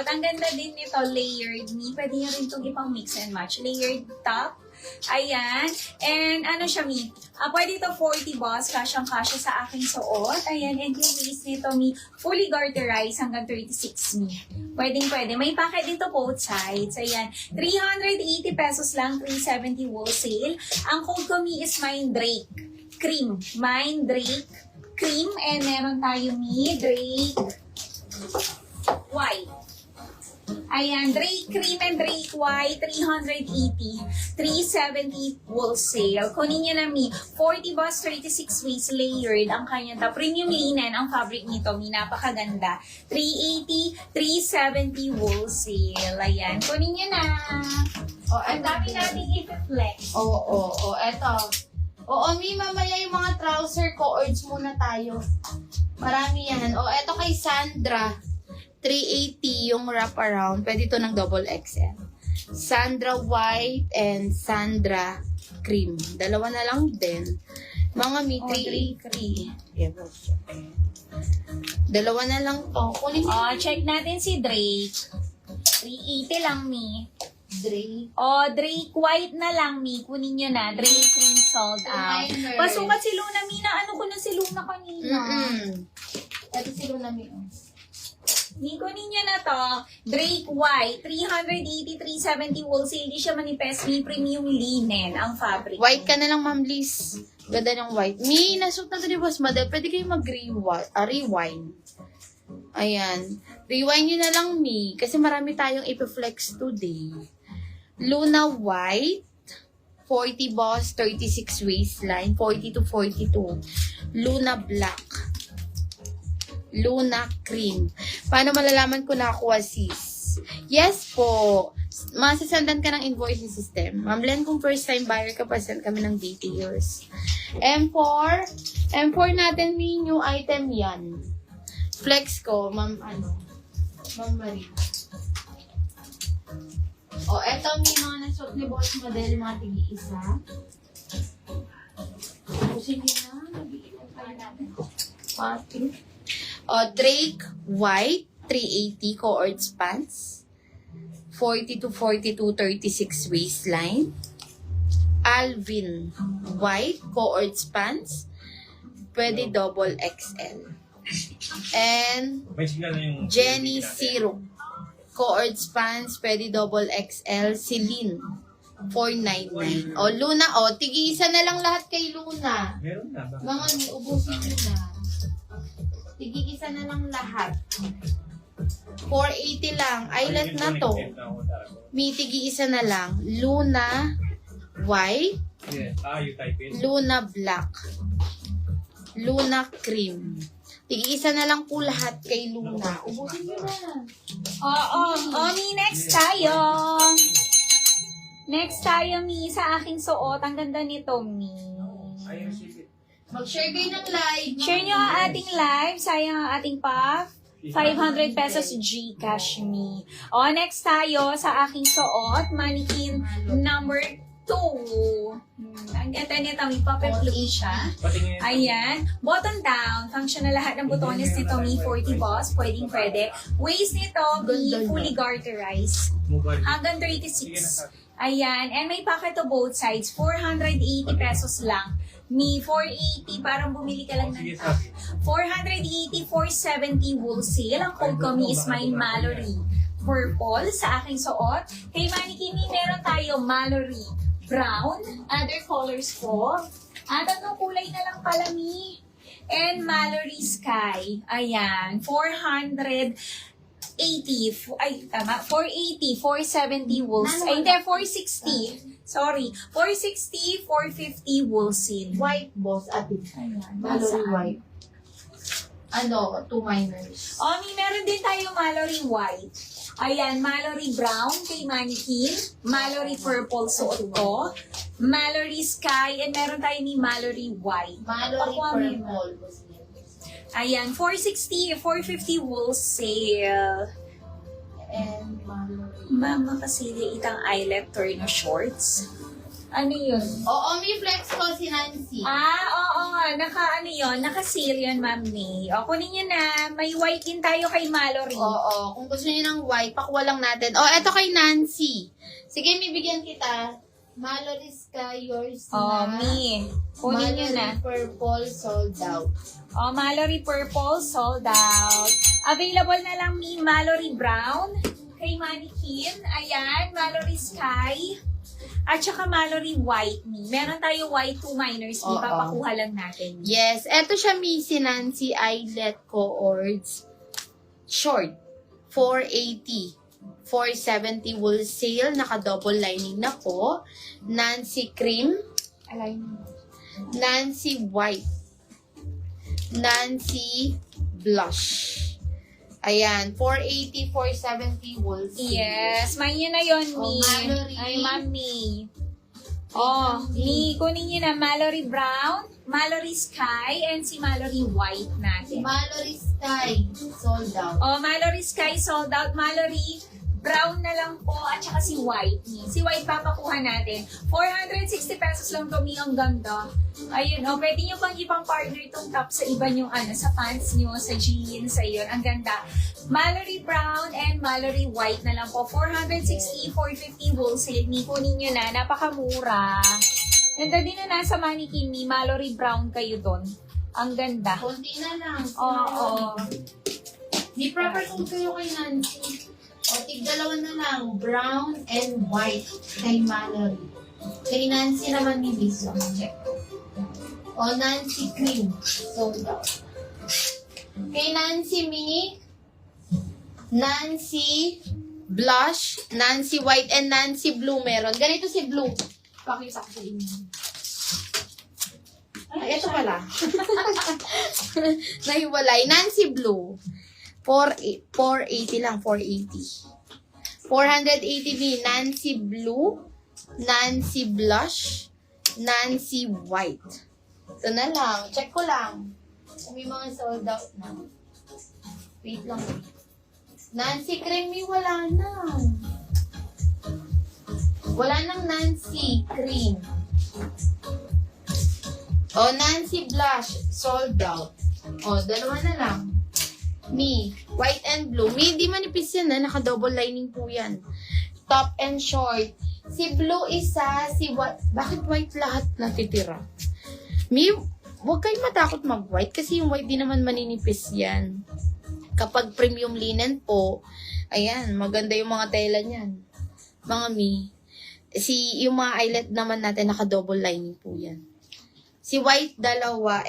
suot. Ang ganda din nito, layered me. Pwede nyo rin itong ipang mix and match. Layered top. Ayan. And ano siya, mi? Pwede ito 40 boss. Kasyang-kasya sa aking suot. Ayan. And yung waist nito, mi, fully garterized hanggang 36, mi. Pwede. May packet dito both sides. Ayan. 380 pesos lang. 370 wholesale. Ang code ko, mi, is Mindrake Cream. Mindrake Cream. And meron tayo, mi, Drake White. Ayan, Drake Cream and Drake White, 380, 370 wholesale. Kunin nyo na, mi, 40 boss, 36 waist, layered ang kanya. Premium linen ang fabric nito, mi, napakaganda. 380, 370 wholesale. Ayan, kunin nyo na. Ang dami nating i-flex. Eto. Mi, mamaya yung mga trouser co-ords muna tayo. Marami yan. Eto kay Sandra. 380 yung wraparound. Pwede ito ng double XL. Sandra White and Sandra Cream. Dalawa na lang din. Mga mi, 380. Dalawa na lang to. Kunin niyo. Check natin si Drake. 380 lang, mi. Drake. Drake White na lang, mi. Kunin nyo na. Drake Cream sold out. Pasukat si Luna, mi. Ano ko na si Luna kanina. Ito si Luna, mi. Mi, kunin nyo na to. Drake White. 380, 370 wholesale. Di siya manipes, mi. Premium linen ang fabric. White ka na lang, Ma'am Liz. Ganda ng white. Mi, nasuot na ito ni Boss Madel. Pwede kayo mag-rewind. Ayan. Rewind nyo na lang, mi. Kasi marami tayong ipiflex today. Luna White. 40 boss, 36 waistline. 40 to 42. Luna Black. Luna Cream. Paano malalaman ko nakuha, sis? Yes po. Masasandan ka ng invoicing system. Ma'am Len, kung first time buyer ka, pasend kami ng details. M4. M4 natin, may new item yan. Flex ko, Ma'am Marie. Eto may mga nasuot ni Boss Model, mga tigi-isa. Pusin nyo na. Nag-iilan tayo natin. Pati. Drake White, 380 co-ords pants. 40 to 42, 36 waistline. Alvin White, co-ords pants. Pwede double XL. And Jenny Syrup, co-ords pants. Pwede double XL. Celine, 499. Luna, tig-isa na lang lahat kay Luna. Meron na. Mga ubusin nyo na. Tig-isa na lang lahat. 480 lang. Eyelet na to. May tig-isa na lang. Luna White. You type in. Luna Black. Luna Cream. Tig-isa na lang po lahat kay Luna. Ubusin nyo na. Mi, next tayo. Next tayo, mi, sa aking suot. Ang ganda nito, mi. Mag-share kayo ng live. Share nyo ang ating live. Sayang ang ating pa. 500 pesos Gcash me. Next tayo sa aking suot. Mannequin number 2. Ang ganda nito. May puppet look siya. Ayan. Button down. Function na lahat ng butones nito. May 40 boss. Pwede. Waist nito. May fully garterized. Hanggang 36. Ayan. And may packet to both sides. 480 pesos lang. Mi, 480, parang bumili ka lang ng 480, 470 wholesale. Ang code ko, mi, is my Mallory purple sa aking suot. Kay Mannequin, mi, meron tayo Mallory brown. Other colors ko. Tatlong kulay na lang pala, mi. And Mallory sky. Ayan, 480, 480, 470 wholesale. Ay, hindi, 460. Sorry, 460, 450 wholesale. White boss at it. Mallory White. 2 minors. Mi, meron din tayo Mallory White. Ayan, Mallory Brown kay Mannequin. Mallory Purple suot ko. Mallory Sky. And meron tayo ni Mallory White. Mallory Purple. Ayan, 460, 450 wholesale. And Mallory. Mama kasi itang eyelet turno shorts. Ano yun? May flex ko si Nancy. Oo naka-sale yun, Ma'am May. O, kunin nyo na. May white din tayo kay Mallory. Oo, kung gusto niyo ng white, pakuha lang natin. Oh, eto kay Nancy. Sige, bibigyan kita. Mallory Sky, yours Oh, na. me. Kunin nyo na. Mallory Purple, sold out. Oh, Mallory Purple, sold out. Available na lang me, Mallory Brown. Kay Mannequin. Ayan, Mallory Sky. At saka Mallory White me. Meron tayo white 2 minors me. Oo. Papakuha lang natin. Yes, eto siya, si Nancy Eyelet Coords. Short, 480. 470 wholesale, naka-double lining na po. Nancy Cream. Align. Nancy White. Nancy Blush. Ayan, 480, 470 wholesale. Yes, mine yun na yun, Oh, me. Mallory. Ay, Mami. Oh, me. Kunin nyo na Mallory Brown, Mallory Sky, and si Mallory White natin. Mallory Sky, sold out. Oh, Mallory Sky sold out. Mallory Brown na lang po at saka si White. Si White papakuha natin. 460 pesos lang to, ang ganda. Ayun, oh, pwede nyo bang ipang partner itong top sa iba nyo, sa pants nyo, sa jeans, ayun. Ang ganda. Mallory Brown and Mallory White na lang po. 460, 450 wholesale. Kunin nyo na, napakamura. Ganda din na nasa Mannequin ni Mallory Brown kayo doon. Ang ganda. Konti na lang. Oo. Di proper kung kayo kay Nancy. O, tig-dalawa na lang. Brown and white kay Mallory. Kay Nancy naman ni Lisa. Check. O, Nancy Cream. Sold out. Kay Nancy Me, Nancy Blush, Nancy White, and Nancy Blue meron. Ganito si Blue. Pakita ko sa inyo. Ay, ito pala. Nahiwalay. Nancy Blue. 480 lang, 480. 480 Nancy Blue, Nancy Blush, Nancy White. Ito na lang. Check ko lang. Kung may mga sold out na. Wait lang. Nancy Creamy, wala na. Wala nang Nancy Cream. O, Nancy Blush, sold out. O, dalawa na lang. Me, white and blue. Me, hindi manipis yan, naka-double lining po yan. Top and short. Si blue isa, si white. Bakit white lahat natitira? Me, huwag kayong matakot mag-white kasi yung white di naman maninipis yan. Kapag premium linen po, ayan, maganda yung mga tela niyan. Mga me. Yung mga eyelet naman natin, naka-double lining po yan. Si white, dalawa.